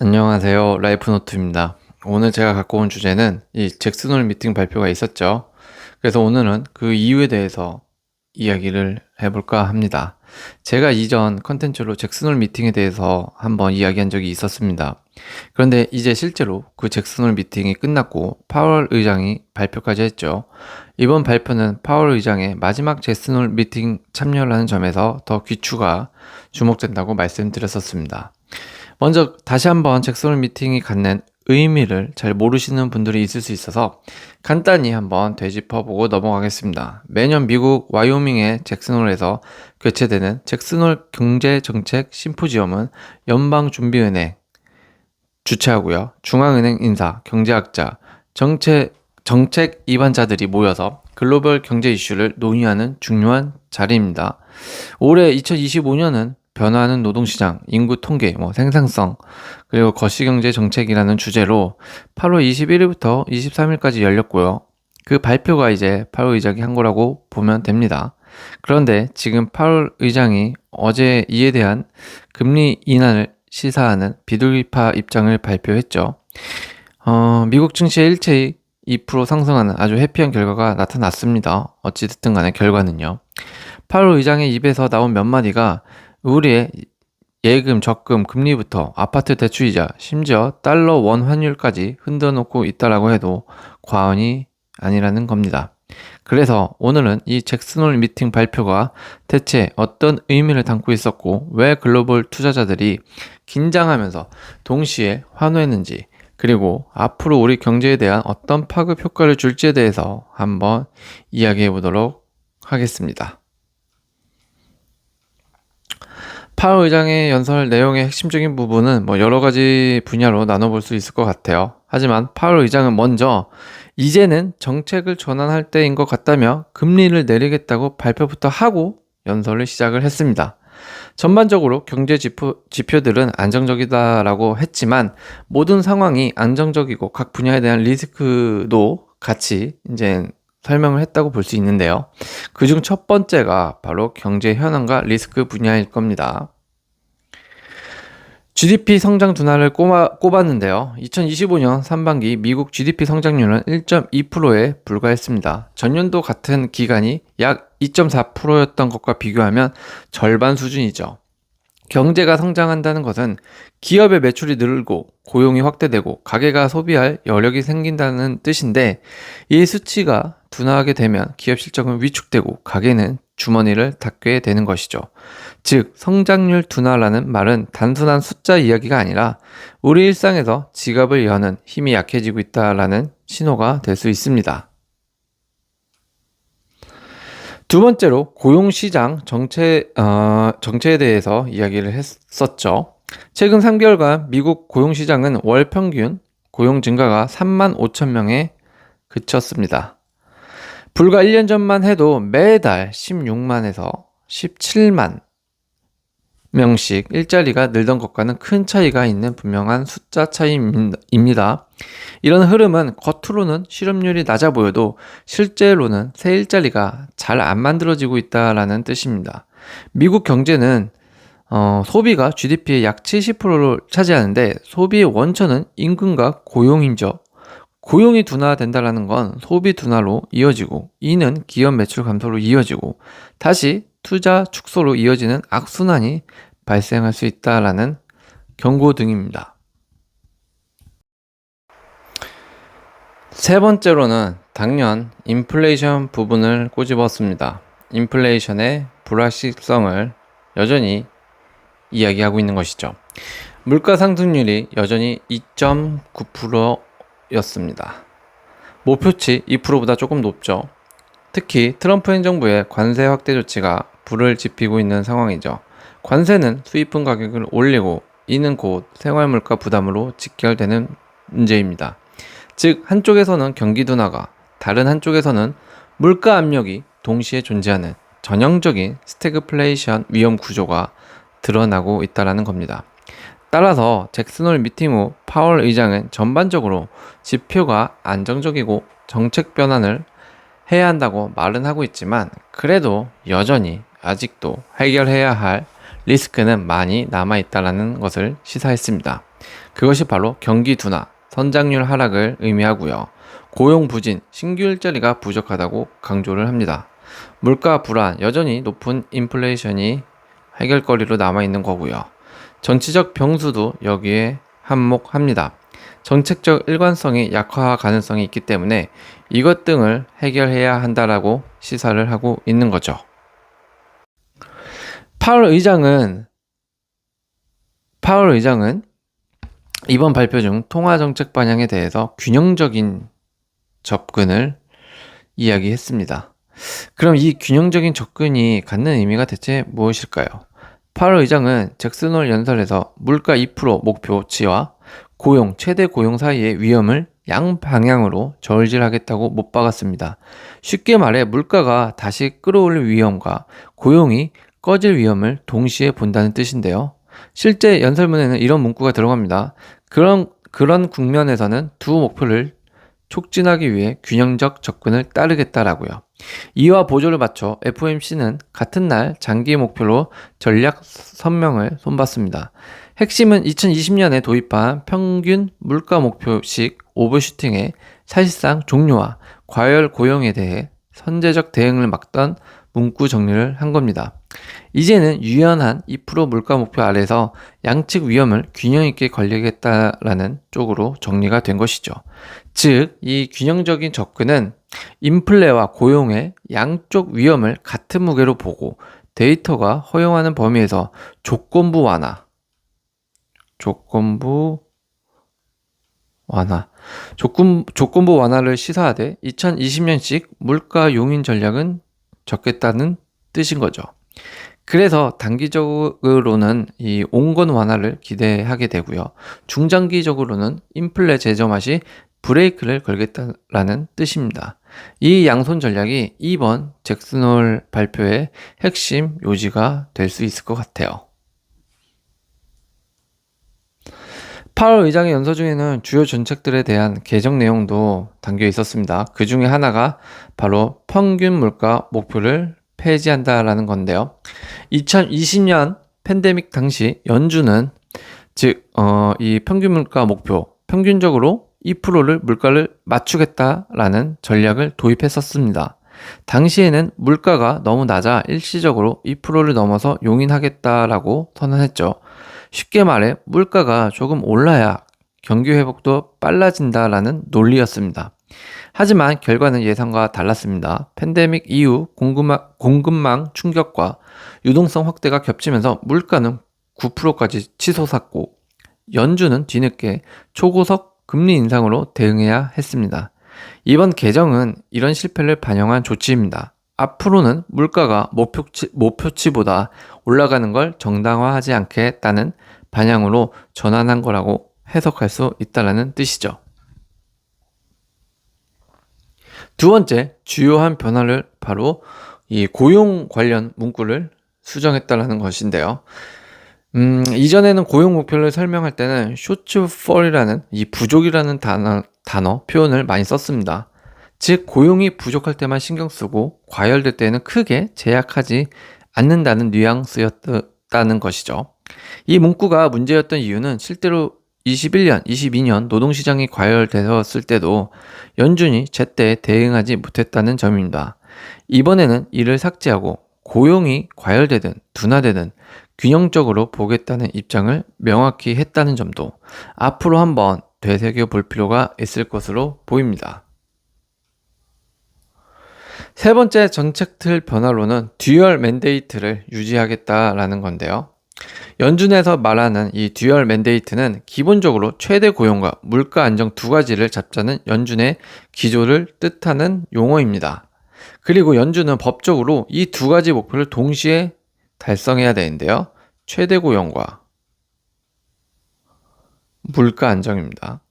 안녕하세요. 라이프노트입니다. 오늘 제가 갖고 온 주제는 이 잭슨홀 미팅 발표가 있었죠. 그래서 오늘은 그 이유에 대해서 이야기를 해볼까 합니다. 제가 이전 컨텐츠로 잭슨홀 미팅에 대해서 한번 이야기한 적이 있었습니다. 그런데 이제 실제로 그 잭슨홀 미팅이 끝났고 파월 의장이 발표까지 했죠. 이번 발표는 파월 의장의 마지막 잭슨홀 미팅 참여를 하는 점에서 더 귀추가 주목된다고 말씀드렸었습니다. 먼저 다시 한번 잭슨홀 미팅이 갖는 의미를 잘 모르시는 분들이 있을 수 있어서 간단히 한번 되짚어보고 넘어가겠습니다. 매년 미국 와이오밍의 잭슨홀에서 개최되는 잭슨홀 경제정책 심포지엄은 연방준비은행 주최하고요. 중앙은행 인사, 경제학자, 정책 입안자들이 모여서 글로벌 경제 이슈를 논의하는 중요한 자리입니다. 올해 2025년은 변화하는 노동시장, 인구 통계, 생산성, 그리고 거시경제 정책이라는 주제로 8월 21일부터 23일까지 열렸고요. 그 발표가 이제 8월 의장이 한 거라고 보면 됩니다. 그런데 지금 8월 의장이 어제 이에 대한 금리 인하를 시사하는 비둘기파 입장을 발표했죠. 미국 증시의 일체히 2% 상승하는 아주 해피한 결과가 나타났습니다. 어찌됐든 간에 결과는요. 8월 의장의 입에서 나온 몇 마디가 우리의 예금, 적금, 금리부터 아파트 대출이자 심지어 달러 원 환율까지 흔들어놓고 있다라고 해도 과언이 아니라는 겁니다. 그래서 오늘은 이 잭슨홀 미팅 발표가 대체 어떤 의미를 담고 있었고 왜 글로벌 투자자들이 긴장하면서 동시에 환호했는지, 그리고 앞으로 우리 경제에 대한 어떤 파급 효과를 줄지에 대해서 한번 이야기해 보도록 하겠습니다. 파월 의장의 연설 내용의 핵심적인 부분은 여러 가지 분야로 나눠볼 수 있을 것 같아요. 하지만 파월 의장은 먼저 이제는 정책을 전환할 때인 것 같다며 금리를 내리겠다고 발표부터 하고 연설을 시작을 했습니다. 전반적으로 경제 지표들은 안정적이다라고 했지만 모든 상황이 안정적이고 각 분야에 대한 리스크도 같이 이제 설명을 했다고 볼 수 있는데요. 그중 첫 번째가 바로 경제 현황과 리스크 분야일 겁니다. GDP 성장 둔화를 꼽았는데요. 2025년 상반기 미국 GDP 성장률은 1.2%에 불과했습니다. 전년도 같은 기간이 약 2.4%였던 것과 비교하면 절반 수준이죠. 경제가 성장한다는 것은 기업의 매출이 늘고 고용이 확대되고 가게가 소비할 여력이 생긴다는 뜻인데, 이 수치가 둔화하게 되면 기업 실적은 위축되고 가게는 주머니를 닫게 되는 것이죠. 즉, 성장률 둔화라는 말은 단순한 숫자 이야기가 아니라 우리 일상에서 지갑을 여는 힘이 약해지고 있다라는 신호가 될 수 있습니다. 두 번째로 고용시장 정체에 대해서 이야기를 했었죠. 최근 3개월간 미국 고용시장은 월 평균 고용 증가가 3만 5천 명에 그쳤습니다. 불과 1년 전만 해도 매달 16만에서 17만 명씩 일자리가 늘던 것과는 큰 차이가 있는 분명한 숫자 차이입니다. 이런 흐름은 겉으로는 실업률이 낮아 보여도 실제로는 새 일자리가 잘 안 만들어지고 있다라는 뜻입니다. 미국 경제는 소비가 GDP의 약 70%를 차지하는데 소비의 원천은 임금과 고용이죠. 고용이 둔화된다는 건 소비 둔화로 이어지고, 이는 기업 매출 감소로 이어지고 다시 투자 축소로 이어지는 악순환이 발생할 수 있다라는 경고 등입니다. 세 번째로는 당년 인플레이션 부분을 꼬집었습니다. 인플레이션의 불확실성을 여전히 이야기하고 있는 것이죠. 물가 상승률이 여전히 2.9%였습니다. 목표치 2%보다 조금 높죠. 특히 트럼프 행정부의 관세 확대 조치가 불을 지피고 있는 상황이죠. 관세는 수입품 가격을 올리고, 이는 곧 생활물가 부담으로 직결되는 문제입니다. 즉, 한쪽에서는 경기 둔화가, 다른 한쪽에서는 물가 압력이 동시에 존재하는 전형적인 스태그플레이션 위험 구조가 드러나고 있다는 겁니다. 따라서 잭슨홀 미팅 후 파월 의장은 전반적으로 지표가 안정적이고 정책 변환을 해야 한다고 말은 하고 있지만, 그래도 여전히 아직도 해결해야 할 리스크는 많이 남아있다는 것을 시사했습니다. 그것이 바로 경기 둔화, 선장률 하락을 의미하고요. 고용 부진, 신규 일자리가 부족하다고 강조를 합니다. 물가 불안, 여전히 높은 인플레이션이 해결거리로 남아있는 거고요. 정치적 변수도 여기에 한몫합니다. 정책적 일관성이 약화 가능성이 있기 때문에 이것 등을 해결해야 한다라고 시사를 하고 있는 거죠. 파월 의장은 이번 발표 중 통화 정책 방향에 대해서 균형적인 접근을 이야기했습니다. 그럼 이 균형적인 접근이 갖는 의미가 대체 무엇일까요? 파월 의장은 잭슨홀 연설에서 물가 2% 목표치와 고용, 최대 고용 사이의 위험을 양방향으로 저울질하겠다고 못 박았습니다. 쉽게 말해 물가가 다시 끌어올릴 위험과 고용이 꺼질 위험을 동시에 본다는 뜻인데요. 실제 연설문에는 이런 문구가 들어갑니다. 그런 국면에서는 두 목표를 촉진하기 위해 균형적 접근을 따르겠다라고요. 이와 보조를 맞춰 FOMC는 같은 날 장기 목표로 전략 선명을 손봤습니다. 핵심은 2020년에 도입한 평균 물가 목표식 오버슈팅의 사실상 종료와 과열 고용에 대해 선제적 대응을 막던 문구 정리를 한 겁니다. 이제는 유연한 2% 물가 목표 아래서 양측 위험을 균형 있게 관리하겠다라는 쪽으로 정리가 된 것이죠. 즉, 이 균형적인 접근은 인플레와 고용의 양쪽 위험을 같은 무게로 보고 데이터가 허용하는 범위에서 조건부 완화를 시사하되 2020년씩 물가 용인 전략은 적겠다는 뜻인 거죠. 그래서 단기적으로는 이 온건 완화를 기대하게 되고요. 중장기적으로는 인플레 제저맛이 브레이크를 걸겠다라는 뜻입니다. 이 양손 전략이 이번 잭슨홀 발표의 핵심 요지가 될 수 있을 것 같아요. 파월 의장의 연서 중에는 주요 정책들에 대한 개정 내용도 담겨 있었습니다. 그 중에 하나가 바로 평균 물가 목표를 폐지한다라는 건데요. 2020년 팬데믹 당시 연준은 이 평균 물가 목표, 평균적으로 2%를 물가를 맞추겠다라는 전략을 도입했었습니다. 당시에는 물가가 너무 낮아 일시적으로 2%를 넘어서 용인하겠다라고 선언했죠. 쉽게 말해 물가가 조금 올라야 경기 회복도 빨라진다라는 논리였습니다. 하지만 결과는 예상과 달랐습니다. 팬데믹 이후 공급망 충격과 유동성 확대가 겹치면서 물가는 9%까지 치솟았고 연준은 뒤늦게 초고속 금리 인상으로 대응해야 했습니다. 이번 개정은 이런 실패를 반영한 조치입니다. 앞으로는 물가가 목표치보다 올라가는 걸 정당화하지 않겠다는 방향으로 전환한 거라고 해석할 수 있다는 뜻이죠. 두 번째 주요한 변화를 바로 이 고용 관련 문구를 수정했다는 것인데요. 이전에는 고용 목표를 설명할 때는 shortfall이라는 이 부족이라는 단어 표현을 많이 썼습니다. 즉 고용이 부족할 때만 신경 쓰고 과열될 때는 크게 제약하지 않는다는 뉘앙스였다는 것이죠. 이 문구가 문제였던 이유는 실제로 21년, 22년 노동시장이 과열되었을 때도 연준이 제때 대응하지 못했다는 점입니다. 이번에는 이를 삭제하고 고용이 과열되든 둔화되든 균형적으로 보겠다는 입장을 명확히 했다는 점도 앞으로 한번 되새겨 볼 필요가 있을 것으로 보입니다. 세 번째 정책 틀 변화로는 듀얼 맨데이트를 유지하겠다라는 건데요. 연준에서 말하는 이 듀얼 맨데이트는 기본적으로 최대 고용과 물가 안정 두 가지를 잡자는 연준의 기조를 뜻하는 용어입니다. 그리고 연준은 법적으로 이 두 가지 목표를 동시에 달성해야 되는데요. 최대 고용과 물가 안정입니다.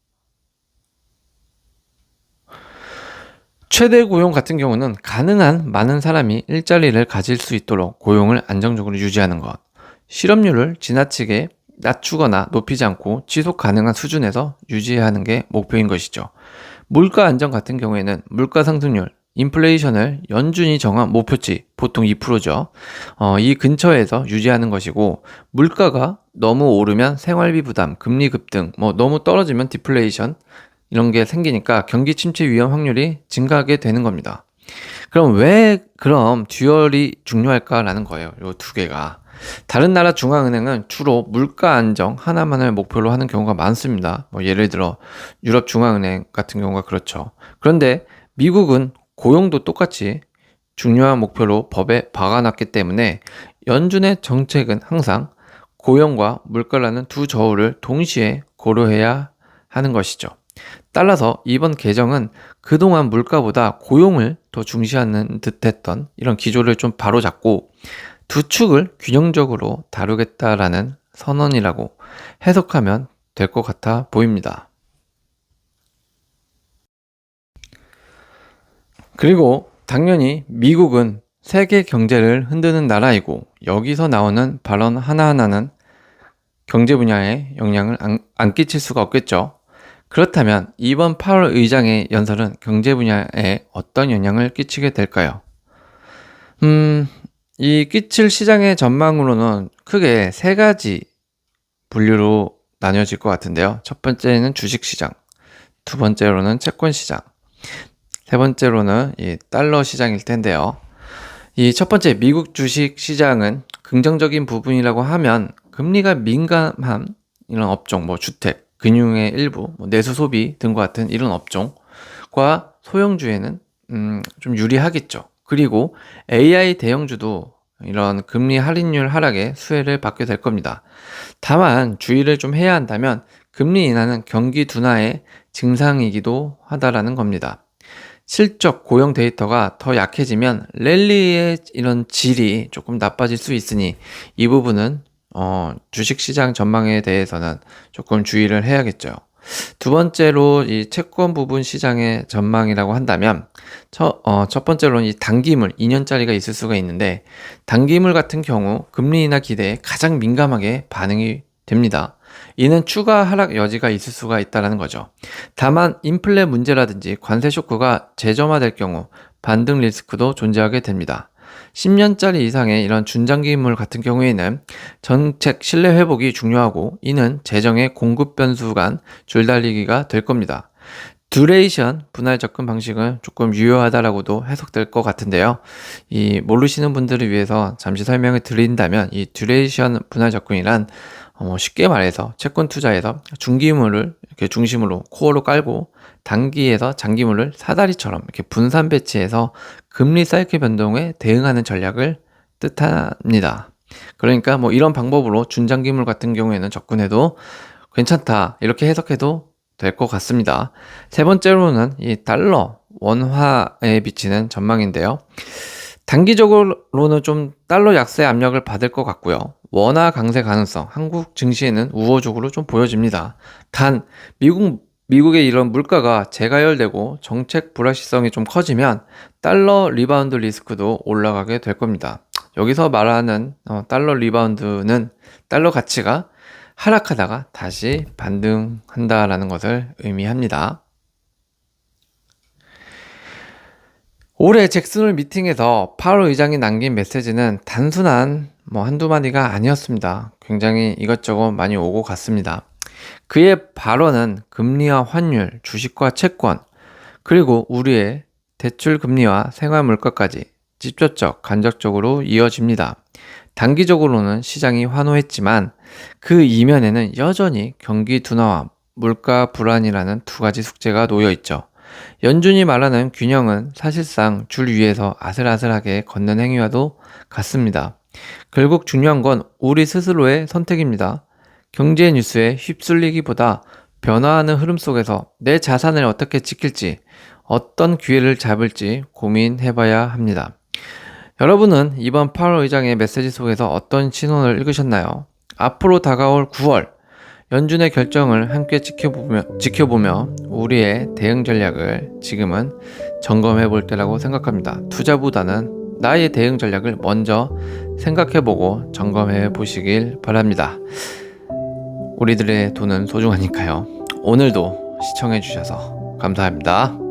최대 고용 같은 경우는 가능한 많은 사람이 일자리를 가질 수 있도록 고용을 안정적으로 유지하는 것, 실업률을 지나치게 낮추거나 높이지 않고 지속 가능한 수준에서 유지하는 게 목표인 것이죠. 물가 안정 같은 경우에는 물가 상승률, 인플레이션을 연준이 정한 목표치, 보통 2%죠. 이 근처에서 유지하는 것이고, 물가가 너무 오르면 생활비 부담, 금리 급등, 너무 떨어지면 디플레이션, 이런 게 생기니까 경기 침체 위험 확률이 증가하게 되는 겁니다. 그럼 왜 그럼 듀얼이 중요할까라는 거예요. 이 두 개가. 다른 나라 중앙은행은 주로 물가 안정 하나만을 목표로 하는 경우가 많습니다. 예를 들어 유럽 중앙은행 같은 경우가 그렇죠. 그런데 미국은 고용도 똑같이 중요한 목표로 법에 박아놨기 때문에 연준의 정책은 항상 고용과 물가라는 두 저울을 동시에 고려해야 하는 것이죠. 따라서 이번 개정은 그동안 물가보다 고용을 더 중시하는 듯했던 이런 기조를 좀 바로잡고 두 축을 균형적으로 다루겠다라는 선언이라고 해석하면 될 것 같아 보입니다. 그리고 당연히 미국은 세계 경제를 흔드는 나라이고 여기서 나오는 발언 하나하나는 경제 분야에 영향을 안 끼칠 수가 없겠죠. 그렇다면 이번 8월 의장의 연설은 경제 분야에 어떤 영향을 끼치게 될까요? 이 끼칠 시장의 전망으로는 크게 세 가지 분류로 나뉘어질 것 같은데요. 첫 번째는 주식시장, 두 번째로는 채권시장, 세 번째로는 이 달러 시장일 텐데요. 이 첫 번째 미국 주식시장은 긍정적인 부분이라고 하면 금리가 민감한 이런 업종, 주택, 금융의 일부, 내수 소비 등과 같은 이런 업종과 소형주에는 좀 유리하겠죠. 그리고 AI 대형주도 이런 금리 할인율 하락에 수혜를 받게 될 겁니다. 다만 주의를 좀 해야 한다면 금리 인하는 경기 둔화의 증상이기도 하다라는 겁니다. 실적 고용 데이터가 더 약해지면 랠리의 이런 질이 조금 나빠질 수 있으니 이 부분은 주식시장 전망에 대해서는 조금 주의를 해야겠죠. 두 번째로 이 채권 부분 시장의 전망이라고 한다면 첫 번째로는 이 단기물 2년짜리가 있을 수가 있는데 단기물 같은 경우 금리 인하 기대에 가장 민감하게 반응이 됩니다. 이는 추가 하락 여지가 있을 수가 있다는 거죠. 다만 인플레 문제라든지 관세 쇼크가 재점화될 경우 반등 리스크도 존재하게 됩니다. 10년짜리 이상의 이런 준장기물 같은 경우에는 정책 신뢰 회복이 중요하고 이는 재정의 공급 변수 간 줄달리기가 될 겁니다. 듀레이션 분할 접근 방식은 조금 유효하다라고도 해석될 것 같은데요. 이 모르시는 분들을 위해서 잠시 설명을 드린다면 이 듀레이션 분할 접근이란 쉽게 말해서 채권 투자에서 중기물을 이렇게 중심으로 코어로 깔고 단기에서 장기물을 사다리처럼 이렇게 분산 배치해서 금리 사이클 변동에 대응하는 전략을 뜻합니다. 그러니까 이런 방법으로 준장기물 같은 경우에는 접근해도 괜찮다 이렇게 해석해도 될 것 같습니다. 세 번째로는 이 달러 원화에 비치는 전망인데요. 단기적으로는 좀 달러 약세 압력을 받을 것 같고요. 원화 강세 가능성, 한국 증시에는 우호적으로 좀 보여집니다. 단 미국의 이런 물가가 재가열되고 정책 불확실성이 좀 커지면 달러 리바운드 리스크도 올라가게 될 겁니다. 여기서 말하는 달러 리바운드는 달러 가치가 하락하다가 다시 반등한다라는 것을 의미합니다. 올해 잭슨홀 미팅에서 파월 의장이 남긴 메시지는 단순한 한두 마디가 아니었습니다. 굉장히 이것저것 많이 오고 갔습니다. 그의 발언은 금리와 환율, 주식과 채권, 그리고 우리의 대출 금리와 생활 물가까지 직접적, 간접적으로 이어집니다. 단기적으로는 시장이 환호했지만 그 이면에는 여전히 경기 둔화와 물가 불안이라는 두 가지 숙제가 놓여 있죠. 연준이 말하는 균형은 사실상 줄 위에서 아슬아슬하게 걷는 행위와도 같습니다. 결국 중요한 건 우리 스스로의 선택입니다. 경제 뉴스에 휩쓸리기보다 변화하는 흐름 속에서 내 자산을 어떻게 지킬지, 어떤 기회를 잡을지 고민해봐야 합니다. 여러분은 이번 8월 의장의 메시지 속에서 어떤 신호를 읽으셨나요? 앞으로 다가올 9월, 연준의 결정을 함께 지켜보며 우리의 대응 전략을 지금은 점검해 볼 때라고 생각합니다. 투자보다는 나의 대응 전략을 먼저 생각해보고 점검해 보시길 바랍니다. 우리들의 돈은 소중하니까요. 오늘도 시청해 주셔서 감사합니다.